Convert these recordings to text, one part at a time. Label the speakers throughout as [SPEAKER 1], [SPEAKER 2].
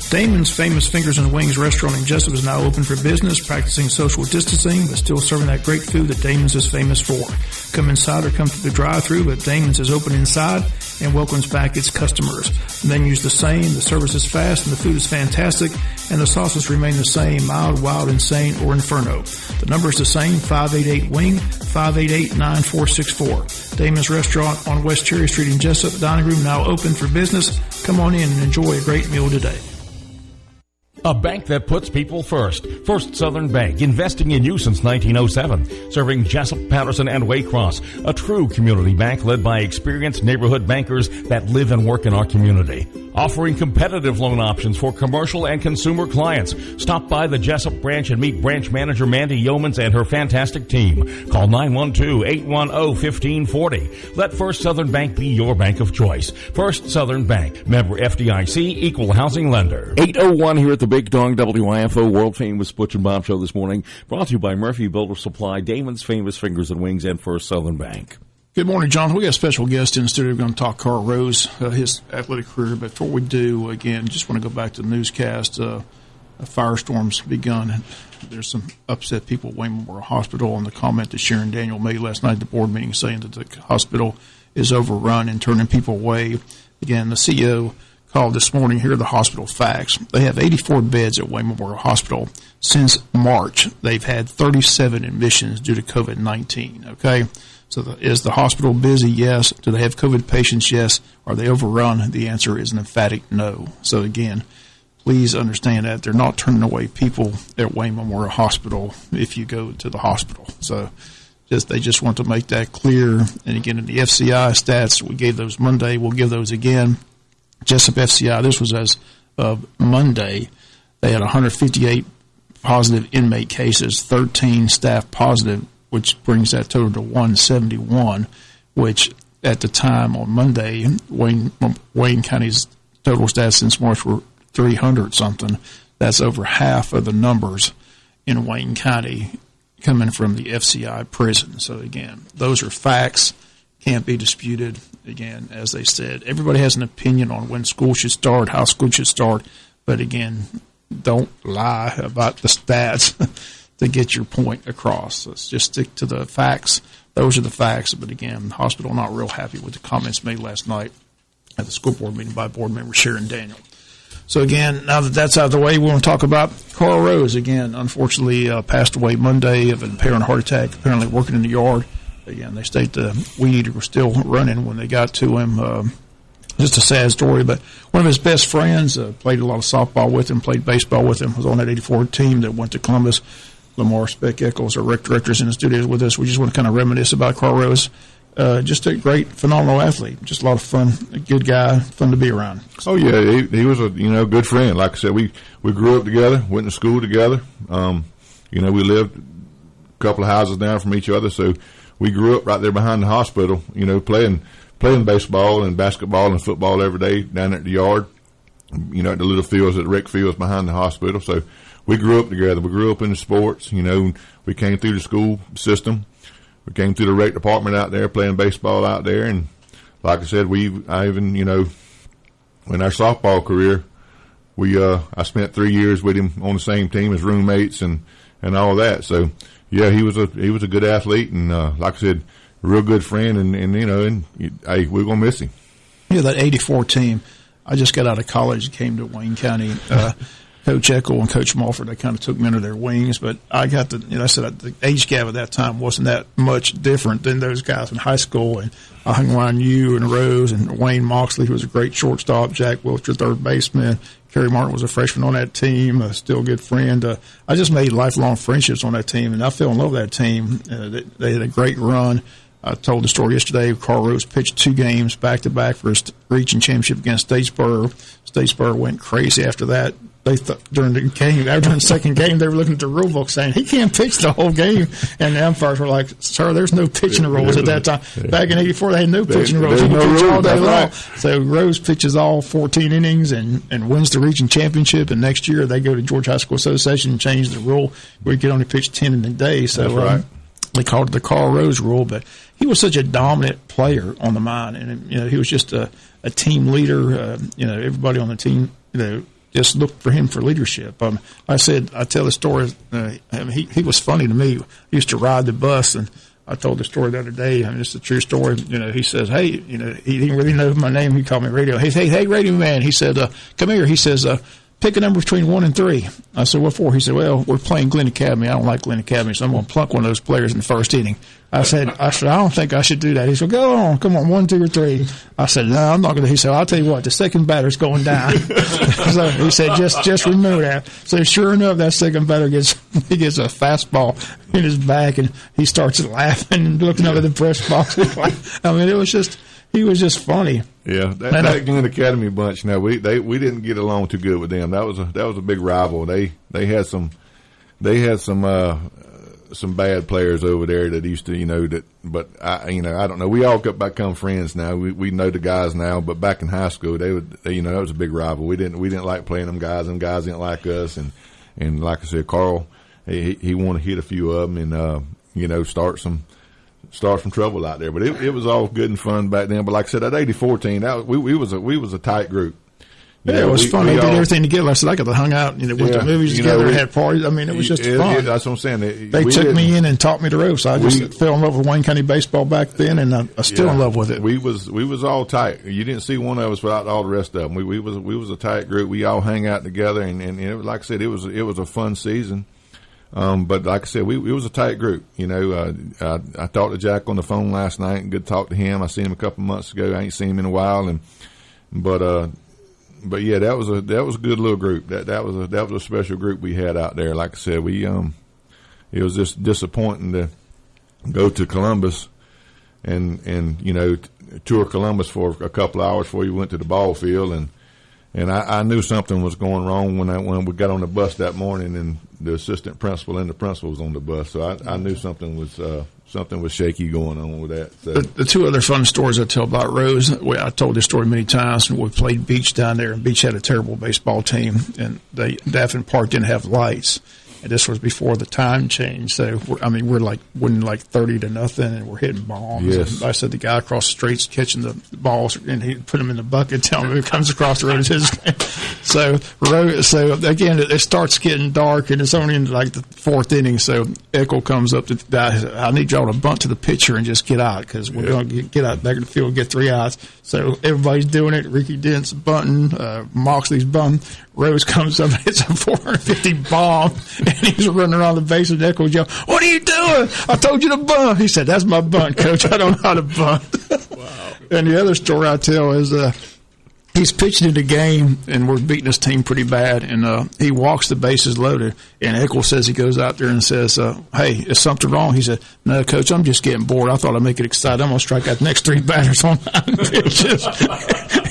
[SPEAKER 1] Damon's Famous Fingers and Wings restaurant in Jessup is now open for business, practicing social distancing, but still serving that great food that Damon's is famous for. Come inside or come through the drive-thru, but Damon's is open inside and welcomes back its customers. The menu's the same, the service is fast, and the food is fantastic, and the sauces remain the same, mild, wild, insane, or inferno. The number is the same, 588-WING, 588-9464. Damon's Restaurant on West Cherry Street in Jessup. Dining room now open for business. Come on in and enjoy a great meal today.
[SPEAKER 2] A bank that puts people first. First Southern Bank, investing in you since 1907. Serving Jessup, Patterson, and Waycross. A true community bank led by experienced neighborhood bankers that live and work in our community. Offering competitive loan options for commercial and consumer clients. Stop by the Jessup branch and meet branch manager Mandy Yeomans and her fantastic team. Call 912-810-1540. Let First Southern Bank be your bank of choice. First Southern Bank. Member FDIC, equal housing lender.
[SPEAKER 3] 8:01 here at the Big Dog WIFO World Famous Butch and Bob Show this morning. Brought to you by Murphy Builder Supply, Damon's Famous Fingers and Wings, and First Southern Bank.
[SPEAKER 1] Good morning, John. We got a special guest in the studio. We're going to talk Carl Rose, his athletic career. But before we do, again, just want to go back to the newscast. A firestorm's begun. There's some upset people at Wayne Memorial Hospital on the comment that Sharon Daniel made last night at the board meeting saying that the hospital is overrun and turning people away. Again, the CEO called this morning. Here are the hospital facts. They have 84 beds at Wayne Memorial Hospital. Since March, they've had 37 admissions due to COVID-19, okay? So is the hospital busy? Yes. Do they have COVID patients? Yes. Are they overrun? The answer is an emphatic no. So, again, please understand that they're not turning away people at Wayne Memorial Hospital if you go to the hospital. So they just want to make that clear. And, again, in the FCI stats, we gave those Monday. We'll give those again. Jessup FCI, this was as of Monday. They had 158 positive inmate cases, 13 staff positive, which brings that total to 171, which at the time on Monday, Wayne County's total stats since March were 300-something. That's over half of the numbers in Wayne County coming from the FCI prison. So, again, those are facts, can't be disputed. Again, as they said, everybody has an opinion on when school should start, how school should start, but, again, don't lie about the stats to get your point across. Let's just stick to the facts. Those are the facts. But, again, the hospital not real happy with the comments made last night at the school board meeting by board member Sharon Daniel. So, again, now that that's out of the way, we want to talk about Carl Rose. Again, unfortunately, passed away Monday of an apparent heart attack, apparently working in the yard. Again, they state the weed eater was still running when they got to him. Just a sad story, but one of his best friends played a lot of softball with him, played baseball with him, was on that 84 team that went to Columbus. Lamar Echols, our rec directors in the studios with us. We just want to kind of reminisce about Carl Rose. Just a great, phenomenal athlete. Just a lot of fun, a good guy, fun to be around.
[SPEAKER 4] Oh, yeah, he was a good friend. Like I said, we grew up together, went to school together. We lived a couple of houses down from each other, so we grew up right there behind the hospital, playing baseball and basketball and football every day down at the yard, at the little fields, at the rec fields behind the hospital. So we grew up together. We grew up in the sports, we came through the school system. We came through the rec department out there playing baseball out there. And like I said, I even, in our softball career, I spent 3 years with him on the same team as roommates and all that. So, yeah, he was a good athlete and, like I said, a real good friend. And hey, we're going to miss him.
[SPEAKER 1] Yeah, that 84 team. I just got out of college and came to Wayne County. Coach Echols and Coach Mulford, they kind of took me under their wings, but I got I said the age gap at that time wasn't that much different than those guys in high school, and I hung around you and Rose and Wayne Moxley, who was a great shortstop, Jack Wiltshire, third baseman, Kerry Martin was a freshman on that team, still a good friend. I just made lifelong friendships on that team, and I fell in love with that team. They had a great run. I told the story yesterday. Carl Rose pitched 2 games back-to-back for his region championship against Statesboro. Statesboro went crazy after that. They during the second game, they were looking at the rule book saying, he can't pitch the whole game. And the umpires were like, sir, there's no pitching rules at that time. Back in 84, they had no pitching rules. You can pitch all day long. So Rose pitches all 14 innings and wins the region championship. And next year, they go to Georgia High School Association and change the rule where you could only pitch 10 in a day. So they called it the Carl Rose rule. But he was such a dominant player on the mound. And, he was just a team leader. Everybody on the team, just look for him for leadership. I tell the story. He was funny to me. He used to ride the bus, and I told the story the other day. I mean, it's a true story. He says, "Hey, he didn't really know my name. He called me radio. Hey, radio man." He said, "Come here." He says, "Pick a number between 1 and 3." I said, "What for?" He said, "Well, we're playing Glen Academy. I don't like Glen Academy, so I'm going to plunk one of those players in the first inning." I said, "I don't think I should do that." He said, "Go on, come on, 1, 2, or 3." I said, "No, I'm not going to." He said, "I'll tell you what, the second batter's going down." So he said, "Just remember that." So sure enough, that second batter gets a fastball in his back, and he starts laughing and looking up at the press box. I mean, he was just funny.
[SPEAKER 4] Yeah, that Glen Academy bunch. Now we didn't get along too good with them. That was a big rival. They had some bad players over there that used to but I don't know. We all become friends now. We know the guys now, but back in high school that was a big rival. We didn't like playing them guys. Them guys didn't like us, and like I said, Carl he wanted to hit a few of them and start some trouble out there. But it was all good and fun back then. But like I said, that '84 team, we was a tight group.
[SPEAKER 1] It was fun. They did everything together. I said, I got to hung out, went to movies together, had parties. I mean, it was just fun.
[SPEAKER 4] That's what I'm saying.
[SPEAKER 1] They took me in and taught me the ropes. I just fell in love with Wayne County baseball back then, and I'm still in love with it.
[SPEAKER 4] We was all tight. You didn't see one of us without all the rest of them. We was a tight group. We all hang out together, and it was, like I said, it was a fun season. But like I said, we was a tight group. I talked to Jack on the phone last night, and good to talk to him. I seen him a couple months ago. I ain't seen him in a while, but yeah, that was a good little group. That was a special group we had out there. Like I said, it was just disappointing to go to Columbus and tour Columbus for a couple of hours before you went to the ball field, and I knew something was going wrong when we got on the bus that morning, and the assistant principal and the principal was on the bus, so I knew something was shaky going on with that. So.
[SPEAKER 1] The two other fun stories I tell about Rose, I told this story many times. We played Beach down there, and Beach had a terrible baseball team, and Daffin Park didn't have lights. And this was before the time change, so we're winning 30-0, and we're hitting bombs.
[SPEAKER 4] Yes.
[SPEAKER 1] And I said the guy across the street's catching the balls, and he put them in the bucket, telling him who comes across the road is his. So again, it starts getting dark, and it's only in the fourth inning. So Echols comes up to I need y'all to bunt to the pitcher and just get out, because we're going to get out back in the field and get 3 outs. So everybody's doing it. Ricky Dent's bunting, Moxley's bunting. Rose comes up and hits a 450 bomb, and he's running around the base, and Echols yell, "What are you doing? I told you to bunt." He said, "That's my bunt, Coach. I don't know how to bunt." Wow. And the other story I tell is he's pitching in the game, and we're beating his team pretty bad, and he walks the bases loaded, and Echols says he goes out there and says, "Hey, is something wrong?" He said, "No, Coach, I'm just getting bored. I thought I'd make it exciting. I'm going to strike out the next 3 batters on 9 pitches."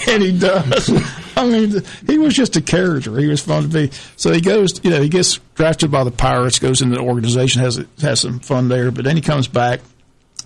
[SPEAKER 1] And he does. I mean, he was just a character. He was fun to be. So he goes, he gets drafted by the Pirates, goes into the organization, has some fun there, but then he comes back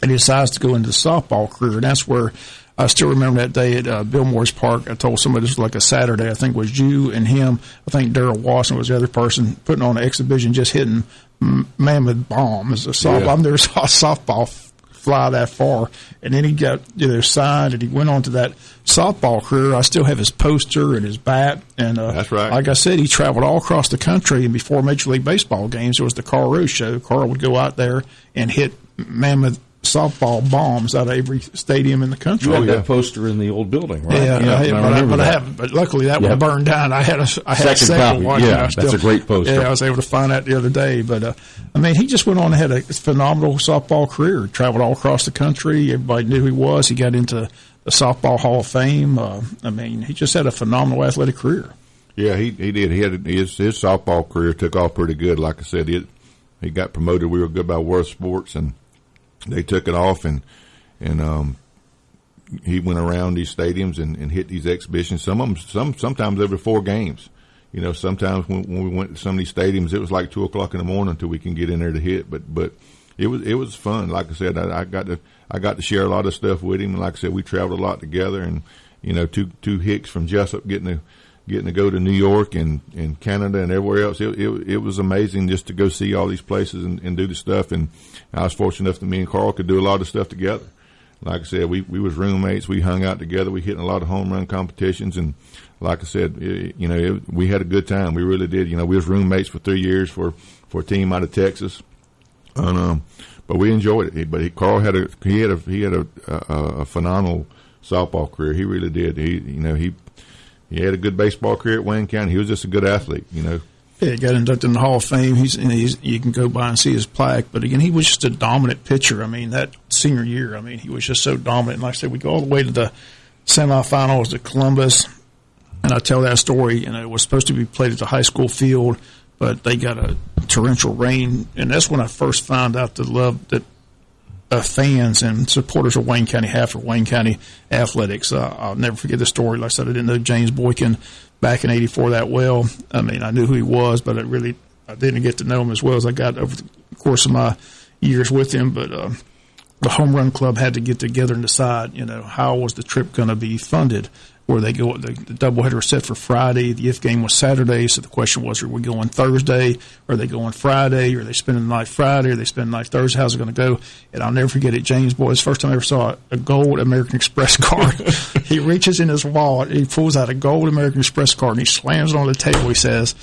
[SPEAKER 1] and he decides to go into the softball career, and that's where I still remember that day at Bill Moore's Park. I told somebody this was like a Saturday. I think it was you and him. I think Darrell Watson was the other person putting on an exhibition, just hitting mammoth bombs. A softball.
[SPEAKER 4] Yeah.
[SPEAKER 1] I've never saw a softball fly that far. And then he got signed, and he went on to that softball career. I still have his poster and his bat. And
[SPEAKER 4] that's right.
[SPEAKER 1] Like I said, he traveled all across the country. And before Major League Baseball games, it was the Carl Rose Show. Carl would go out there and hit mammoth softball bombs out of every stadium in the country.
[SPEAKER 3] You had that poster in the old building, right?
[SPEAKER 1] Yeah, but luckily that one burned down. I had a second one.
[SPEAKER 3] Yeah, that's a great poster.
[SPEAKER 1] Yeah, I was able to find that the other day. But he just went on and had a phenomenal softball career. Traveled all across the country. Everybody knew who he was. He got into the Softball Hall of Fame. He just had a phenomenal athletic career.
[SPEAKER 4] Yeah, he did. He had his softball career took off pretty good. Like I said, he got promoted. We were good by World Sports, and they took it off, and he went around these stadiums and hit these exhibitions. Some of them, sometimes every 4 games. Sometimes when we went to some of these stadiums, it was like 2:00 in the morning until we can get in there to hit. But it was fun. Like I said, I got to share a lot of stuff with him. And like I said, we traveled a lot together, and two Hicks from Jessup getting to go to New York and Canada and everywhere else. It was amazing just to go see all these places and do the stuff. And I was fortunate enough that me and Carl could do a lot of stuff together. like I said, we was roommates. We hung out together. We hit in a lot of home run competitions, and like I said, we had a good time. We really did. We was roommates for 3 years for a team out of Texas, and but we enjoyed it. But Carl had a phenomenal softball career. He really did. He had a good baseball career at Wayne County. He was just a good athlete. Yeah,
[SPEAKER 1] he got inducted in the Hall of Fame. You can go by and see his plaque. But again, he was just a dominant pitcher. I mean, that senior year, he was just so dominant. And like I said, we go all the way to the semifinals at Columbus. And I tell that story, it was supposed to be played at the high school field, but they got a torrential rain. And that's when I first found out the love that fans and supporters of Wayne County have for Wayne County athletics. I'll never forget the story. Like I said, I didn't know James Boykin back in '84 that well. I knew who he was, but I didn't get to know him as well as I got over the course of my years with him. But the home run club had to get together and decide, how was the trip going to be funded. Where they go, the doubleheader was set for Friday. The if game was Saturday, so the question was: are we going Thursday? Or are they going Friday? Or are they spending the night Friday? Or are they spending the night Thursday? How's it going to go? And I'll never forget it. James Boyd's first time I ever saw a gold American Express card. He reaches in his wallet, he pulls out a gold American Express card, and he slams it on the table. He says,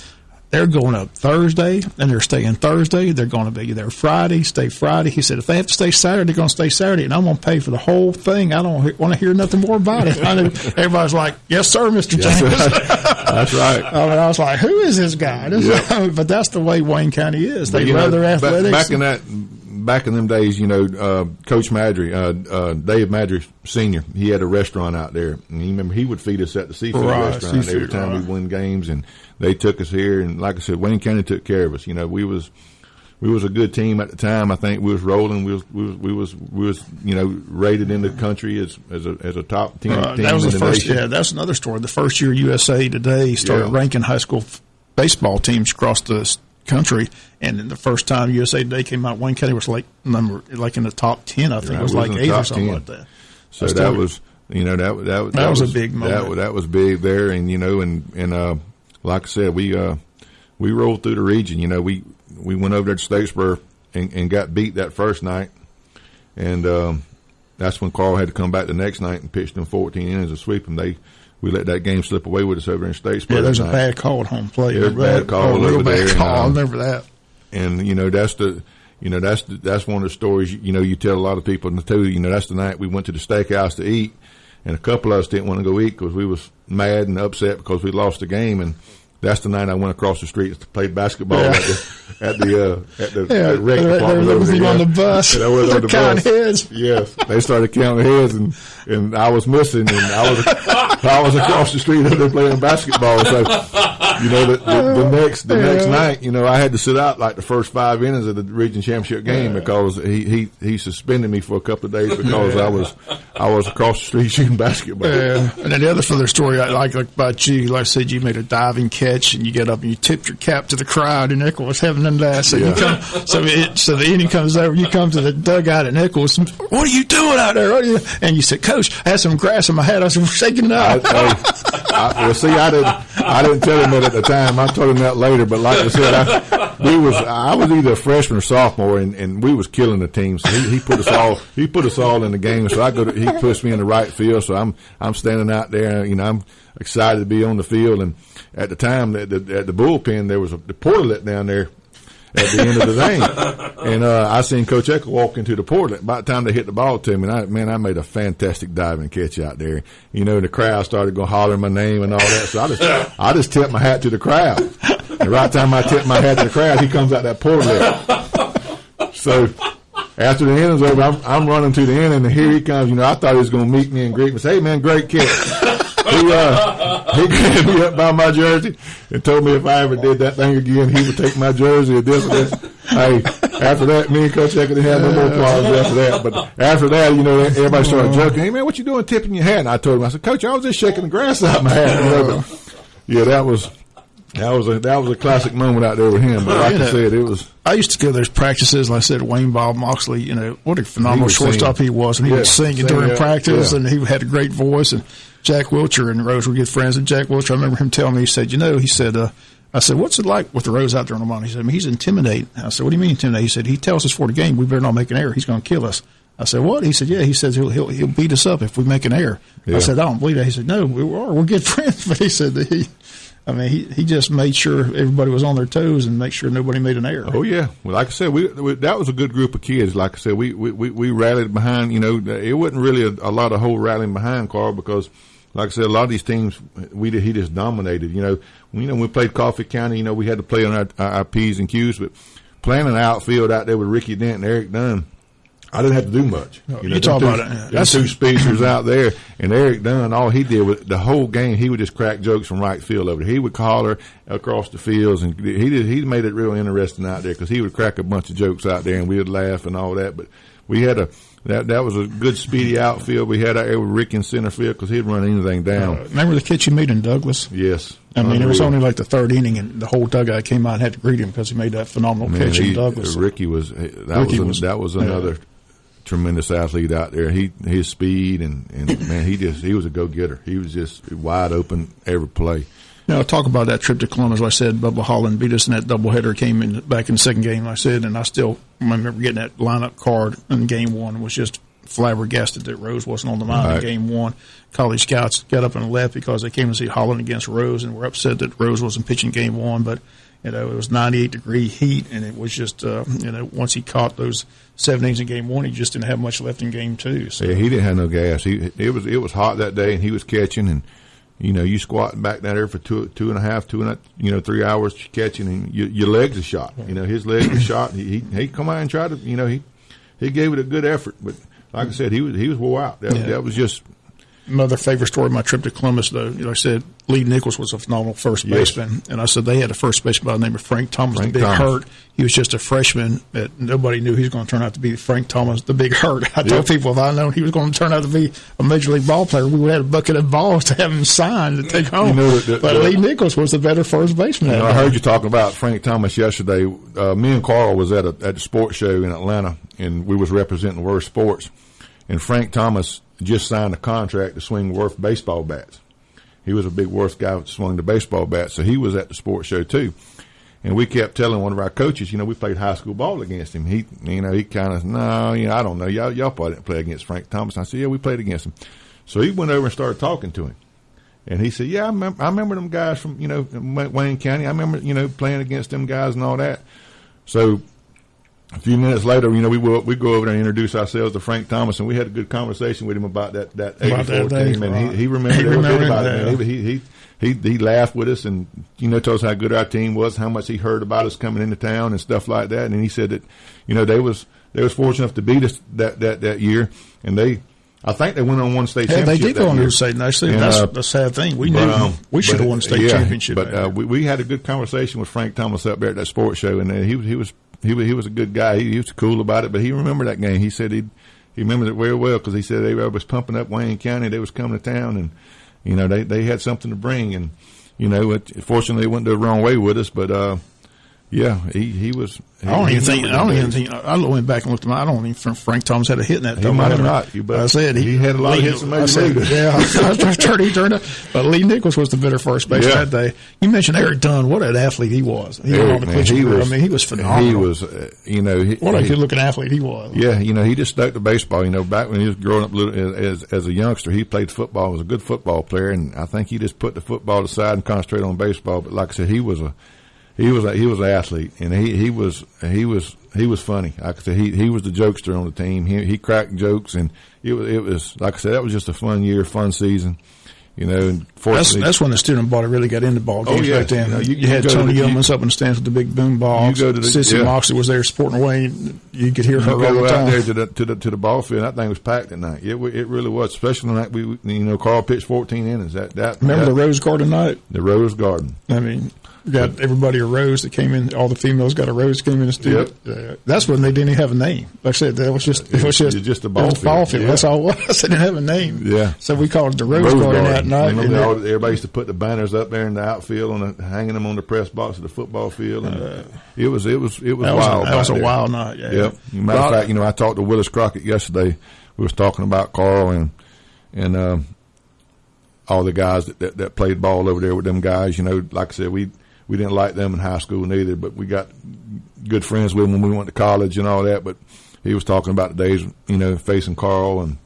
[SPEAKER 1] "They're going up Thursday, and they're staying Thursday. They're going to be there Friday, stay Friday." He said, "If they have to stay Saturday, they're going to stay Saturday, and I'm going to pay for the whole thing. I don't want to hear nothing more about it." Everybody's like, "Yes, sir, Mr. James."
[SPEAKER 4] That's right.
[SPEAKER 1] I was like, "Who is this guy?" But that's the way Wayne County is. They love their athletics.
[SPEAKER 4] Back in them days, Coach Madry, Dave Madry Sr., he had a restaurant out there. And he would feed us at the seafood restaurant every time we win games, and they took us here. And like I said, Wayne County took care of us. We was a good team at the time. I think we was rolling. We was rated in the country as a top team.
[SPEAKER 1] That was the first.
[SPEAKER 4] Nation.
[SPEAKER 1] Yeah, that's another story. The first year USA Today started ranking high school baseball teams across the country, and then the first time USA Today came out, Wayne County was like in the top 10. I think it was like 8 or something 10. Like that.
[SPEAKER 4] So that was that was a big moment. That was big there, and like I said, we rolled through the region. We went over there to Statesboro and got beat that first night, and that's when Carl had to come back the next night and pitched them 14 innings of sweep them. We let that game slip away with us over in Statesboro.
[SPEAKER 1] Yeah, there's a bad call at home plate.
[SPEAKER 4] There's a bad call over there.
[SPEAKER 1] I'll remember that.
[SPEAKER 4] And that's one of the stories. You tell a lot of people too. That's the night we went to the steakhouse to eat, and a couple of us didn't want to go eat because we was mad and upset because we lost the game. And that's the night I went across the street to play basketball at the rec department over there.
[SPEAKER 1] On the bus.
[SPEAKER 4] And I was on the
[SPEAKER 1] bus. Heads.
[SPEAKER 4] Yes, they started counting heads, and I was missing, and I was across the street over there playing basketball. So, the next night, I had to sit out like the first 5 innings of the region championship game because he suspended me for a couple of days because I was across the street shooting basketball.
[SPEAKER 1] Yeah. And then the other further story I like about you, like I said, you made a diving catch and you get up and you tip your cap to the crowd, and Echols having them that. So so the inning comes over, you come to the dugout, and Echols, "What are you doing out there?" And you said, "Coach, I had some grass in my head. I was shaking it up."
[SPEAKER 4] I didn't tell him that at the time. I told him that later. But like I said, I was either a freshman or sophomore, and we was killing the team. So he put us all. He put us all in the game. So he puts me in the right field. So I'm standing out there. I'm excited to be on the field. And at the time, at the bullpen, there was the portalet down there at the end of the game. And I seen Coach Echols walk into the portalet. By the time they hit the ball to me, I made a fantastic diving catch out there. The crowd started going hollering my name and all that. So I just tipped my hat to the crowd. And right time I tipped my hat to the crowd, he comes out that portalet. So after the inning's over, I'm running to the inning, and here he comes. I thought he was going to meet me and greet me. Say, "Hey, man, great catch." He grabbed me up by my jersey and told me if I ever did that thing again, he would take my jersey or this or this. Hey, after that, me and Coach Echols didn't have no more problems after that. But after that, everybody started joking. "Hey, man, what you doing tipping your hat?" And I told him, I said, "Coach, I was just shaking the grass out of my hat." But, yeah, that was a classic moment out there with him. But like I said, it was.
[SPEAKER 1] I used to go to those practices, like I said, Wayne Bob Moxley, what a phenomenal shortstop he was. And he would sing during practice, and he had a great voice. And Jack Wilcher and Rose were good friends. And Jack Wilcher, I remember him telling me, he said, I said, "What's it like with the Rose out there on the mound?" He said, "He's intimidating." I said, "What do you mean intimidating?" He said, "He tells us for the game, we better not make an error. He's going to kill us." I said, what? He said, yeah. He says he'll beat us up if we make an error. Yeah. I said, I don't believe that. He said, no, we're good friends. But he said that he just made sure everybody was on their toes and make sure nobody made an error.
[SPEAKER 4] Oh yeah. Well, like I said, that was a good group of kids. Like I said, we rallied behind. It wasn't really a lot of whole rallying behind Carl because, like I said, a lot of these teams he just dominated. When we played Coffee County, we had to play on our P's and Q's, but playing in the outfield out there with Ricky Dent and Eric Dunn, I didn't have to do much.
[SPEAKER 1] You talk about it.
[SPEAKER 4] That's two speedsters out there, and Eric Dunn, all he did was the whole game, he would just crack jokes from right field over there. He would holler across the fields, and he made it real interesting out there because he would crack a bunch of jokes out there, and we'd laugh and all that. But we had that was a good speedy outfield. We had out there with Ricky in center field because he'd run anything down.
[SPEAKER 1] Remember the catch you made in Douglas?
[SPEAKER 4] Yes.
[SPEAKER 1] I mean, it was only like the third inning, and the whole dugout came out and had to greet him because he made that phenomenal catch in Douglas.
[SPEAKER 4] Ricky was another tremendous athlete out there. His speed and man, he was a go-getter. He was just wide open every play.
[SPEAKER 1] Now, talk about that trip to Columbus. Like I said, Bubba Holland beat us in that doubleheader, came in back in the second game, like I said, and I still remember getting that lineup card in game one and was just flabbergasted that Rose wasn't on the mound in game one. College scouts got up and left because they came to see Holland against Rose and were upset that Rose wasn't pitching game one, but it was 98-degree heat, and it was just, once he caught those 7 innings in game one, he just didn't have much left in game two. So.
[SPEAKER 4] Yeah, he didn't have no gas. It was hot that day, and he was catching, and you squatting back down there for 3 hours catching, and your legs are shot. His legs are shot. He come out and tried to, he gave it a good effort, but like I said, he was wore out. That was just.
[SPEAKER 1] Another favorite story of my trip to Columbus, though, like I said, Lee Nichols was a phenomenal first baseman. And I said they had a first baseman by the name of Frank Thomas, the big hurt. He was just a freshman that nobody knew he was going to turn out to be Frank Thomas, the big hurt. I told people if I'd known he was going to turn out to be a Major League ball player, we would have had a bucket of balls to have him signed to take home. But Lee Nichols was the better first baseman.
[SPEAKER 4] I heard you talking about Frank Thomas yesterday. Me and Carl was at the sports show in Atlanta, and we was representing Worth Sports. And Frank Thomas just signed a contract to swing Worth baseball bats. He was a big Worth guy that swung the baseball bats, so he was at the sports show too. And we kept telling one of our coaches, we played high school ball against him. He kind of, I don't know, y'all probably didn't play against Frank Thomas. And I said, yeah, we played against him. So he went over and started talking to him. And he said, yeah, I remember them guys from, Wayne County. I remember, playing against them guys and all that. So a few minutes later, we go over there and introduce ourselves to Frank Thomas, and we had a good conversation with him about that 84 team, and he remembered every bit about it. Man. He laughed with us, and told us how good our team was, how much he heard about us coming into town and stuff like that. And he said that they was fortunate enough to beat us that year, and I think they went on one state championship.
[SPEAKER 1] They did go on to state. That's the sad thing. We knew we should have won state championship.
[SPEAKER 4] But we had a good conversation with Frank Thomas up there at that sports show, and he was a good guy. He was cool about it, but he remembered that game. He said he remembered it very well because he said they was pumping up Wayne County. They was coming to town, and they had something to bring. And fortunately, it went the wrong way with us, but. Yeah, he was.
[SPEAKER 1] I went back and looked at him. I don't even think Frank Thomas had a hit in that.
[SPEAKER 4] He might have not.
[SPEAKER 1] I said
[SPEAKER 4] he had a lot of hits in Major League.
[SPEAKER 1] Yeah, he turned up. But Lee Nichols was the better first baseman that day. You mentioned Eric Dunn. What an athlete he was. He was phenomenal.
[SPEAKER 4] He was,
[SPEAKER 1] what a good-looking athlete he was.
[SPEAKER 4] Yeah, he just stuck to baseball. Back when he was growing up as a youngster, he played football. Was a good football player, and I think he just put the football aside and concentrated on baseball. But like I said, he was an athlete, and he was funny. Like I said, he was the jokester on the team. He cracked jokes, and it was like I said, that was just a fun year, fun season. And fortunately,
[SPEAKER 1] that's when the student body really got into ball games back then. You had Tony Yeomans up in the stands with the big boom box. Sissy Moxley was there supporting away. You could hear her all the time.
[SPEAKER 4] You go out there to the ball field. That thing was packed at night. It really was, especially when we Carl pitched 14 innings.
[SPEAKER 1] Remember the Rose Garden night?
[SPEAKER 4] The Rose Garden.
[SPEAKER 1] I mean. Got everybody a rose that came in. All the females got a rose that came in the studio.
[SPEAKER 4] Yep.
[SPEAKER 1] That's when they didn't even have a name. Like I said, it was just
[SPEAKER 4] a ball field.
[SPEAKER 1] Yeah. That's all it was. They didn't have a name.
[SPEAKER 4] Yeah.
[SPEAKER 1] So we called it the Rose Garden that night.
[SPEAKER 4] Everybody used to put the banners up there in the outfield hanging them on the press box of the football field. And it was wild.
[SPEAKER 1] That was a wild night. Yeah.
[SPEAKER 4] Yep. Matter of fact, I talked to Willis Crockett yesterday. We was talking about Carl and all the guys that played ball over there with them guys. Like I said, we didn't like them in high school neither, but we got good friends with them when we went to college and all that. But he was talking about the days, facing Carl and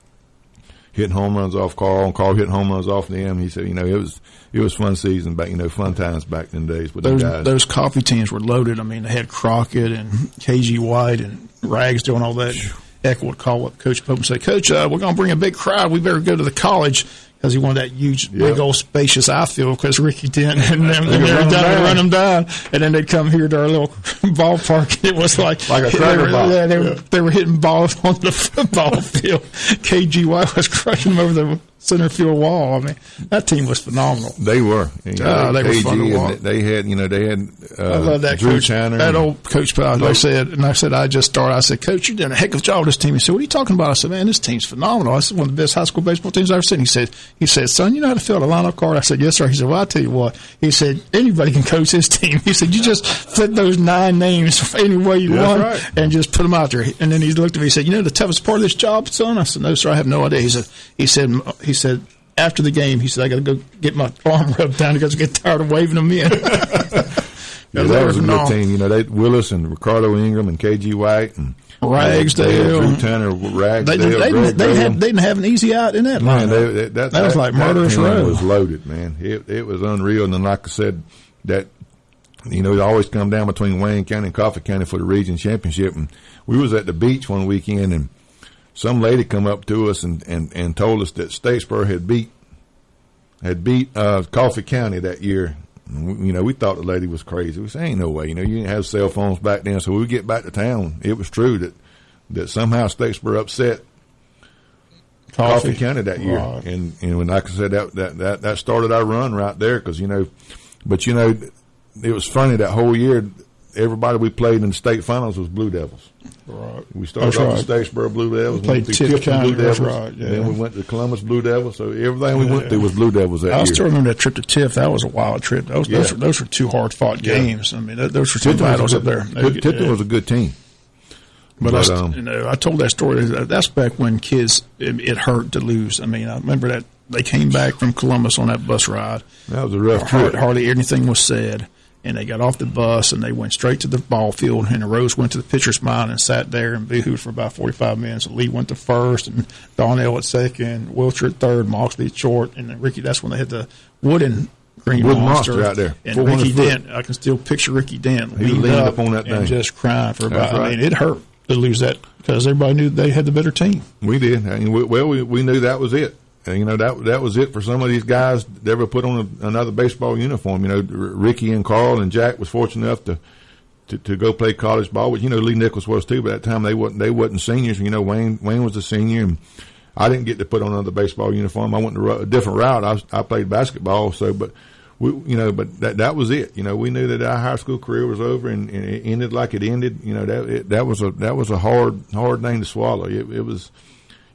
[SPEAKER 4] hitting home runs off Carl, and Carl hitting home runs off them. He said, it was fun season back, fun times back in the days with those guys.
[SPEAKER 1] Those coffee teams were loaded. I mean, they had Crockett and KG White and Rags doing all that. Echo would call up Coach Pope and say, Coach, we're going to bring a big crowd. We better go to the college. Because he wanted that huge, big old spacious outfield because Ricky Dent and them run them down. And then they'd come here to our little ballpark. It was like
[SPEAKER 4] a cracker ball.
[SPEAKER 1] Yeah, they were hitting balls on the football field. KG White was crushing them over the center field wall. I mean, that team was phenomenal.
[SPEAKER 4] They were.
[SPEAKER 1] They were fun to watch.
[SPEAKER 4] They had,
[SPEAKER 1] I love that
[SPEAKER 4] Drew
[SPEAKER 1] coach.
[SPEAKER 4] Tanner
[SPEAKER 1] that old Coach Powell. I said, I just started. I said, Coach, you're doing a heck of a job with this team. He said, what are you talking about? I said, man, this team's phenomenal. I said, one of the best high school baseball teams I've ever seen. He said, son, you know how to fill a lineup card? I said, yes, sir. He said, well, I'll tell you what. He said, anybody can coach this team. He said, you just fit those 9 names any way you want and just put them out there. And then he looked at me. He said, the toughest part of this job, son? I said, no, sir, I have no idea. He said, after the game, he said, I got to go get my arm rubbed down because I get tired of waving them in.
[SPEAKER 4] That was a good team. Willis and Ricardo Ingram and KG White and
[SPEAKER 1] Ragsdale,
[SPEAKER 4] Drew Tanner,
[SPEAKER 1] Ragsdale. They didn't have an easy out in that line.
[SPEAKER 4] That
[SPEAKER 1] was like murderous row.
[SPEAKER 4] Was loaded, man. It was unreal. And then, like I said, that it always come down between Wayne County and Coffee County for the region championship. And we was at the beach one weekend, and some lady come up to us and told us that Statesboro had beat Coffee County that year. We thought the lady was crazy. We said, ain't no way. You didn't have cell phones back then. So when we get back to town, it was true that somehow Statesboro upset Coffee County that year. Right. And when, like I said, that started our run right there because, but it was funny that whole year. Everybody we played in the state finals was Blue Devils. Right. We started off the Statesboro Blue Devils.
[SPEAKER 1] We played Tift County,
[SPEAKER 4] Blue Devils.
[SPEAKER 1] Right, yeah.
[SPEAKER 4] Then we went to Columbus Blue Devils. So everything we went through was Blue Devils that year.
[SPEAKER 1] I still remember that trip to Tift. That was a wild trip. Those were 2 hard-fought games. I mean, those were 2 battles up there.
[SPEAKER 4] Tipton was a good team.
[SPEAKER 1] But I told that story. That's back when kids, it hurt to lose. I mean, I remember that they came back from Columbus on that bus ride.
[SPEAKER 4] That was a rough trip.
[SPEAKER 1] Hardly anything was said. And they got off the bus, and they went straight to the ball field, and the Rose went to the pitcher's mound and sat there and boo-hooed for about 45 minutes. Lee went to first, and Donnell at second, Wilcher at third, Moxley at short, and then Ricky, that's when they had the wooden green monster
[SPEAKER 4] out there.
[SPEAKER 1] And Ricky Dent, I can still picture Ricky Dent leaned up on that thing and just crying for about, I mean, it hurt to lose that because everybody knew they had the better team.
[SPEAKER 4] We did. We knew that was it. And, that was it for some of these guys that ever put on another baseball uniform. Ricky and Carl and Jack was fortunate enough to go play college ball, which, Lee Nichols was too, but at that time they wasn't seniors. Wayne was a senior, and I didn't get to put on another baseball uniform. I went a different route. I played basketball, but that was it. We knew that our high school career was over, and it ended like it ended. That was a hard thing to swallow. It was.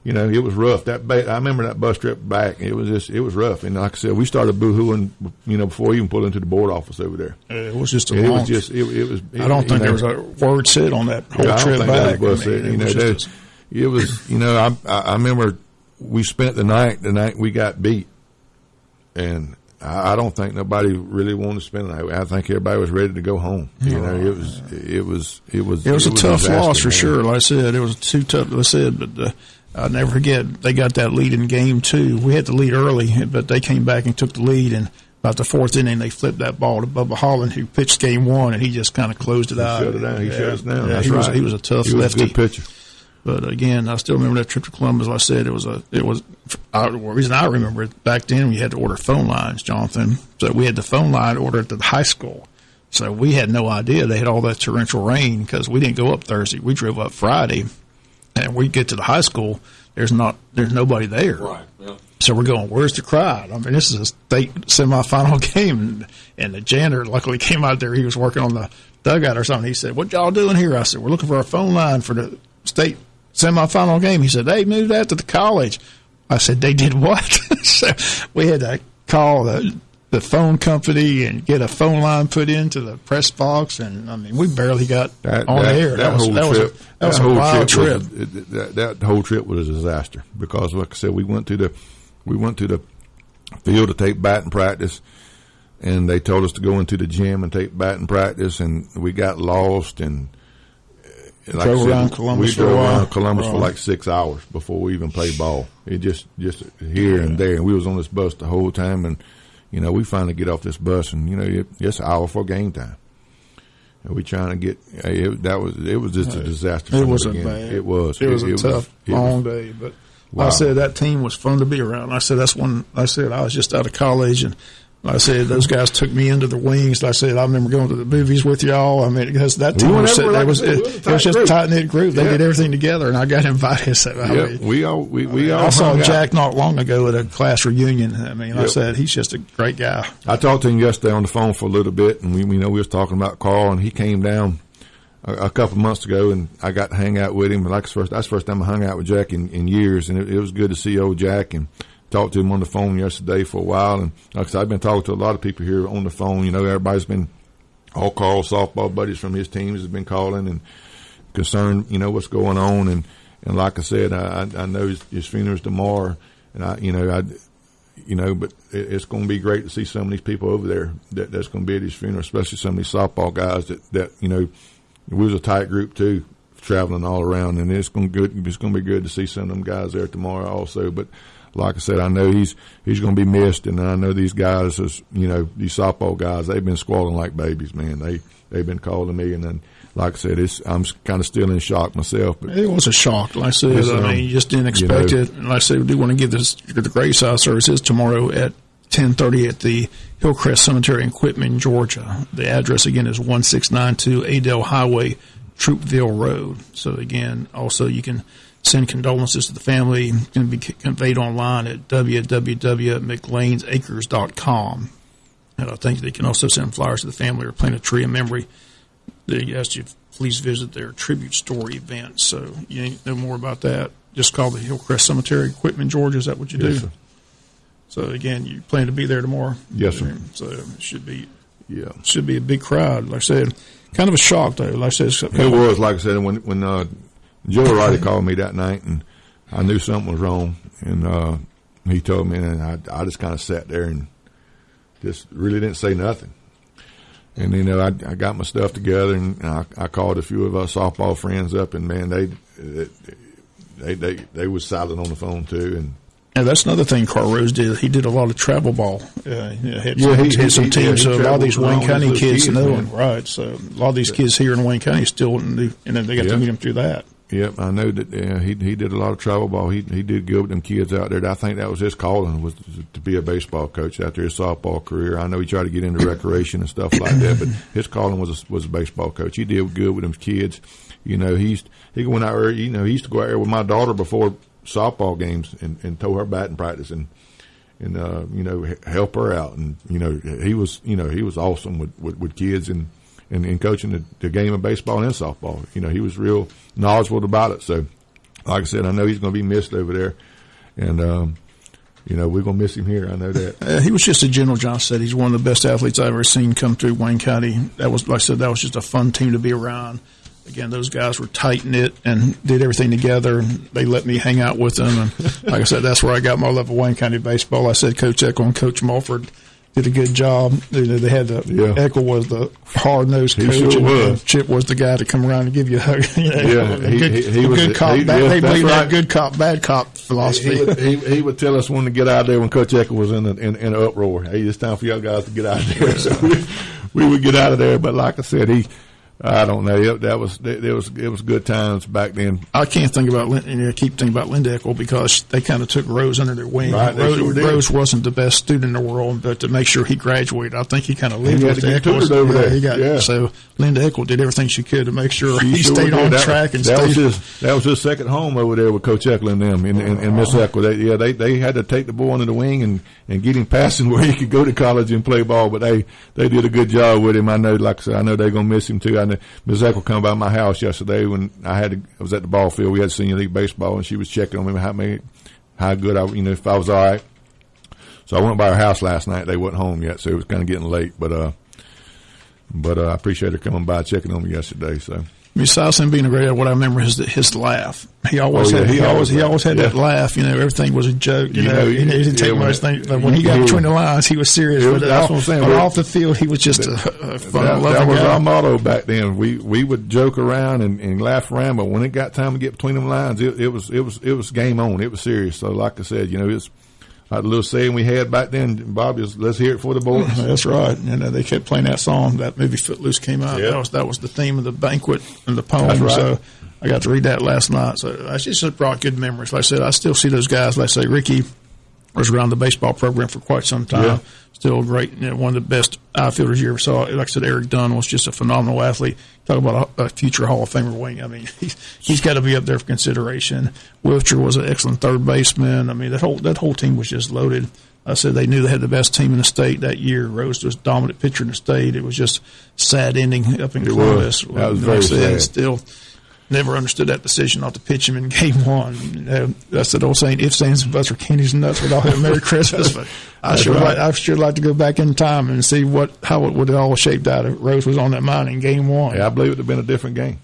[SPEAKER 4] It was rough. I remember that bus trip back. It was rough. And like I said, we started boo-hooing, before we even pulled into the board office over there.
[SPEAKER 1] It was just
[SPEAKER 4] it was.
[SPEAKER 1] I don't think there was a word said on that whole trip back.
[SPEAKER 4] It was. I remember we spent the night we got beat, and I don't think nobody really wanted to spend the night. I think everybody was ready to go home. It was
[SPEAKER 1] a tough loss for sure. Like I said, it was too tough. Like I said, but. I'll never forget, they got that lead in game 2. We had the lead early, but they came back and took the lead, and about the 4th inning, they flipped that ball to Bubba Holland, who pitched game 1, and he just kind of closed it out.
[SPEAKER 4] Shut it down. He shut us down.
[SPEAKER 1] Yeah, he was a tough lefty.
[SPEAKER 4] He was a good pitcher.
[SPEAKER 1] But again, I still remember that trip to Columbus. Like I said, the reason I remember it, back then we had to order phone lines, Jonathan. So we had the phone line ordered at the high school. So we had no idea they had all that torrential rain because we didn't go up Thursday. We drove up Friday. And we get to the high school, there's nobody there.
[SPEAKER 3] Right. Yeah.
[SPEAKER 1] So we're going, where's the crowd? I mean, this is a state semifinal game, and the janitor luckily came out there. He was working on the dugout or something. He said, "What y'all doing here?" I said, "We're looking for our phone line for the state semifinal game." He said, "They moved that to the college." I said, "They did what?" So we had to call the phone company and get a phone line put into the press box, and I mean, we barely got on the air. That was a wild trip.
[SPEAKER 4] That whole trip was a disaster because, like I said, we went to the field to take batting practice, and they told us to go into the gym and take batting practice, and we got lost, and like
[SPEAKER 1] drove around Columbus for a while.
[SPEAKER 4] We drove around Columbus for like 6 hours before we even played ball. It just here and there. And we was on this bus the whole time. And, you know, we finally get off this bus and, you know, it's an hour for game time. And we trying to get, it was just a disaster.
[SPEAKER 1] It wasn't bad.
[SPEAKER 4] It was.
[SPEAKER 1] It was a tough, long day. But wow. Like I said, that team was fun to be around. I said, I was just out of college, and like I said, those guys took me into the wings. Like I said, I remember going to the movies with y'all. I mean, because that team it was just a tight knit group. They did everything together, and I got invited. So
[SPEAKER 4] we all.
[SPEAKER 1] I saw Jack not long ago at a class reunion. I mean, like I said, he's just a great guy.
[SPEAKER 4] I talked to him yesterday on the phone for a little bit, and we was talking about Carl, and he came down a couple of months ago, and I got to hang out with him. And that's the first time I hung out with Jack in years, and it was good to see old Jack and talked to him on the phone yesterday for a while. And like I said, I've been talking to a lot of people here on the phone. You know, everybody's been, all Carl's softball buddies from his teams has been calling and concerned, you know, what's going on. And like I said, I know his funeral's tomorrow, and but it's going to be great to see some of these people over there that's going to be at his funeral, especially some of these softball guys that you know, we was a tight group too, traveling all around, and it's going to be good to see some of them guys there tomorrow also. But like I said, I know he's going to be missed, and I know these guys, these softball guys, they've been squalling like babies, man. They've been calling me, and then, like I said, I'm kind of still in shock myself. But
[SPEAKER 1] it was a shock, like I said. You just didn't expect it. And like I said, we do want to give the graveside services tomorrow at 10:30 at the Hillcrest Cemetery in Quitman, Georgia. The address again is 1692 Adel Highway, Troopville Road. So again, also you can send condolences to the family. It's going to be conveyed online at www.mclanesacres.com. And I think they can also send flyers to the family or plant a tree in memory. They asked you to please visit their tribute store event. So you know more about that, just call the Hillcrest Cemetery, Quitman, Georgia. Is that what you do?
[SPEAKER 4] Yes, sir.
[SPEAKER 1] So again, you plan to be there tomorrow?
[SPEAKER 4] Yes, sir.
[SPEAKER 1] So it should be a big crowd. Like I said, kind of a shock though. Like I said,
[SPEAKER 4] it was. Like I said, when Joe Roddy called me that night, and I knew something was wrong, and he told me, and I just kind of sat there and just really didn't say nothing. And you know, I got my stuff together, and I called a few of our softball friends up, and man, they was silent on the phone too.
[SPEAKER 1] And that's another thing Carl Rose did. He did a lot of travel ball. Had some teams. So a lot of these Wayne County kids know him, right? So a lot of these kids here in Wayne County still knew, and then they got to meet him through that.
[SPEAKER 4] Yep, I know that he did a lot of travel ball. He did good with them kids out there. I think that was his calling, was to be a baseball coach after his softball career. I know he tried to get into recreation and stuff like that, but his calling was a baseball coach. He did good with them kids. You know, he went out there. You know, he used to go out there with my daughter before softball games and tow her batting practice and help her out. And he was awesome with kids and coaching the game of baseball and softball. You know, he was real knowledgeable about it. So, like I said, I know he's going to be missed over there, and we're going to miss him here. I know that.
[SPEAKER 1] He was just a General John said. He's one of the best athletes I've ever seen come through Wayne County. That was, like I said, that was just a fun team to be around. Again, those guys were tight-knit and did everything together. They let me hang out with them. And like I said, that's where I got my love of Wayne County baseball. I said Coach Eckel and Coach Mulford did a good job. They had Eckel was the hard-nosed coach.
[SPEAKER 4] He sure was.
[SPEAKER 1] Chip was the guy to come around and give you a hug.
[SPEAKER 4] He was
[SPEAKER 1] good cop. They believe that good cop, bad cop philosophy.
[SPEAKER 4] He would tell us when to get out of there when Coach Eckel was in an uproar. Hey, it's time for y'all guys to get out of there. So we would get out of there. But like I said, I don't know. It was good times back then.
[SPEAKER 1] I can't think about keep thinking about Linda Eckel because they kind of took Rose under their wing.
[SPEAKER 4] Right,
[SPEAKER 1] Rose wasn't the best student in the world, but to make sure he graduated, I think he kind of lived with the Eccles. So Linda Eckel did everything she could to make sure he stayed on track and stayed.
[SPEAKER 4] That was his second home over there with Coach Eckel and them and Miss Eckel. They had to take the boy under the wing and get him passing where he could go to college and play ball. But they did a good job with him. I know, like I said, I know they're gonna miss him too. Ms. Eckel come by my house yesterday when I was at the ball field. We had senior league baseball, and she was checking on me how good if I was all right. So I went by her house last night. They wasn't home yet, so it was kind of getting late. But I appreciate her coming by checking on me yesterday. So
[SPEAKER 1] Besides him being a great, what I remember is his laugh. He always had that laugh. You know, everything was a joke. You know, he didn't take much thing. But when he got between the lines, he was serious.
[SPEAKER 4] That's what I'm saying.
[SPEAKER 1] Off the field, he was just a fun, loving guy.
[SPEAKER 4] That was our motto back then. We would joke around and laugh around, but when it got time to get between them lines, it was game on. It was serious. So, like I said, you know, it's like the little saying we had back then, Bob, is let's hear it for the boys.
[SPEAKER 1] That's right. And they kept playing that song. That movie Footloose came out. Yeah. That was the theme of the banquet and the poem. That's right. So I got to read that last night. So it just brought good memories. Like I said, I still see those guys. Like I say, Ricky was around the baseball program for quite some time. Yeah. Still great, you know, one of the best outfielders you ever saw. Like I said, Eric Dunn was just a phenomenal athlete. Talk about a future Hall of Famer wing. I mean, he's got to be up there for consideration. Wiltshire was an excellent third baseman. I mean, that whole team was just loaded. I said they knew they had the best team in the state that year. Rose was dominant pitcher in the state. It was just sad ending up in Columbus.
[SPEAKER 4] That was very sad.
[SPEAKER 1] Still. Never understood that decision not to pitch him in Game 1. That's the old saying, ifs, ands, and buts, or candies and nuts. We'd all have Merry Christmas. But I sure like to go back in time and see how it would have all shaped out if Rose was on that mound in Game 1.
[SPEAKER 4] Yeah, I believe it would have been a different game.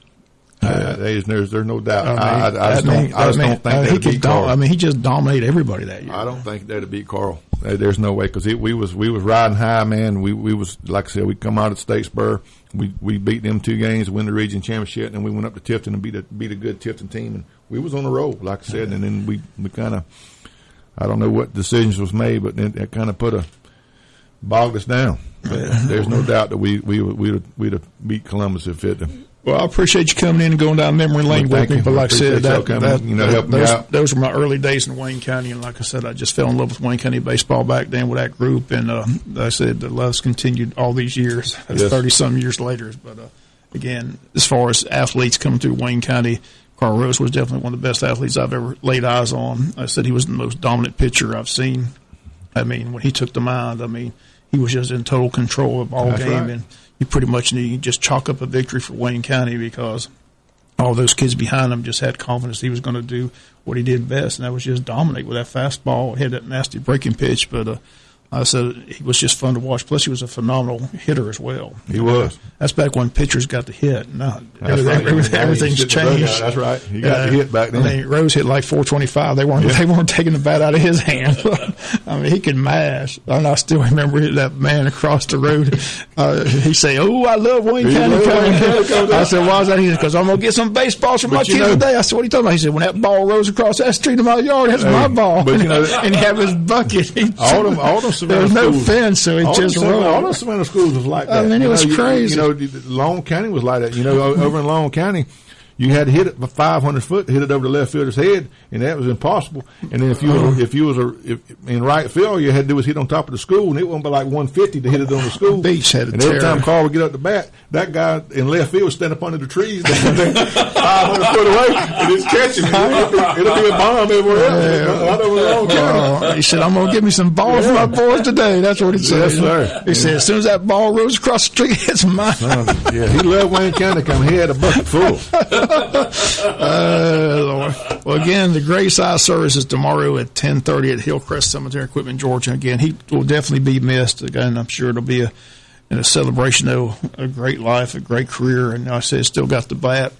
[SPEAKER 4] There's no doubt. I just don't think he could.
[SPEAKER 1] I mean, he just dominated everybody that year.
[SPEAKER 4] I don't think they'd have beat Carl. There's no way, because we was riding high, man. We was, like I said, we come out of Statesboro. We beat them 2 games, win the region championship, and then we went up to Tifton and beat a good Tifton team, and we was on the roll, like I said. And then we kind of, I don't know what decisions was made, but then it kind of bogged us down. But there's no doubt that we'd have beat Columbus if it.
[SPEAKER 1] Well, I appreciate you coming in and going down memory lane with me. But like I said, those were my early days in Wayne County, and like I said, I just fell in love with Wayne County baseball back then with that group, and like I said, the love's continued all these years, 30-some years later. But again, as far as athletes coming through Wayne County, Carl Rose was definitely one of the best athletes I've ever laid eyes on. I said he was the most dominant pitcher I've seen. I mean, when he took the mound, I mean, he was just in total control of the ball game, right. And you pretty much knew you could just chalk up a victory for Wayne County because all those kids behind him just had confidence he was going to do what he did best, and that was just dominate with that fastball. He had that nasty breaking pitch, but I said he was just fun to watch. Plus, he was a phenomenal hitter as well.
[SPEAKER 4] He was.
[SPEAKER 1] That's back when pitchers got to hit. Now everything's changed.
[SPEAKER 4] That's right. He got to hit back then.
[SPEAKER 1] I mean, Rose hit like 425. They weren't taking the bat out of his hand. I mean, he could mash. And I still remember that man across the road. He say, "Oh, I love Wayne County." I said, "Why is that?" He said, "Because I'm gonna get some baseballs from my kids today." I said, "What are you talking about?" He said, "When that ball rolls across that street in my yard, that's my ball." But and he had his bucket. All them. There was no fence, so it just rolled.
[SPEAKER 4] All those Savannah schools was like that.
[SPEAKER 1] I mean, it was crazy.
[SPEAKER 4] Long County was like that. Over in Long County, you had to hit it for 500 foot, hit it over the left fielder's head, and that was impossible. And then if you was in right field, you had to do was hit on top of the school, and it wasn't but like 150 to hit it on the school.
[SPEAKER 1] Beach had a
[SPEAKER 4] and every time Carl would get up the bat, that guy in left field would stand up under the trees 500 foot away and just catch it. It'll be a bomb everywhere else.
[SPEAKER 1] He said, "I'm gonna give me some balls for my boys today." That's what he said.
[SPEAKER 4] Yes, sir.
[SPEAKER 1] He said, "As soon as that ball rolls across the street, it's mine."
[SPEAKER 4] Yeah, he loved Wayne County. He had a bucket full.
[SPEAKER 1] Lord. Well, again, the graveside service is tomorrow at 10:30 at Hillcrest Cemetery, Equipment, Georgia. Again, he will definitely be missed. Again, I'm sure it'll be a celebration of a great life, a great career. And I said, still got the bat,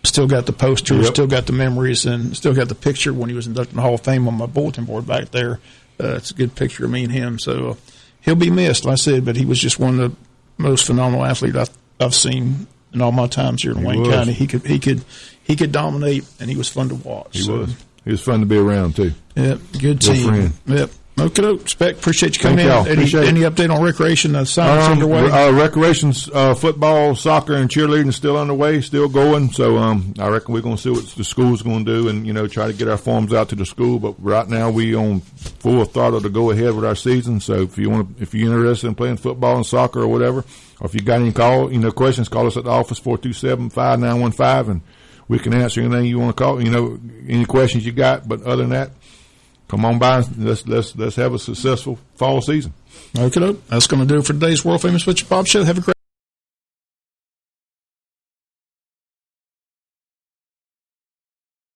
[SPEAKER 1] still got the poster, still got the memories, and still got the picture when he was inducted in the Hall of Fame on my bulletin board back there. It's a good picture of me and him. So he'll be missed, like I said, but he was just one of the most phenomenal athletes I've seen in all my times here in Wayne County. He could dominate, and he was fun to watch.
[SPEAKER 4] He was fun to be around too.
[SPEAKER 1] Yep, good team.
[SPEAKER 4] Friend.
[SPEAKER 1] Yep. Okay, Spec, appreciate you coming in. Any update on recreation? Science underway?
[SPEAKER 4] Recreation's football, soccer, and cheerleading is still underway, still going. So I reckon we're going to see what the school's going to do, and try to get our forms out to the school. But right now we on full throttle to go ahead with our season. So if you're interested in playing football and soccer or whatever, or if you got any questions, call us at the office 427-5915, and we can answer anything you want to call. Any questions you got. But other than that, come on by. Let's have a successful fall season.
[SPEAKER 1] Okay, that's going to do it for today's world famous Butch and Bob Show. Have a great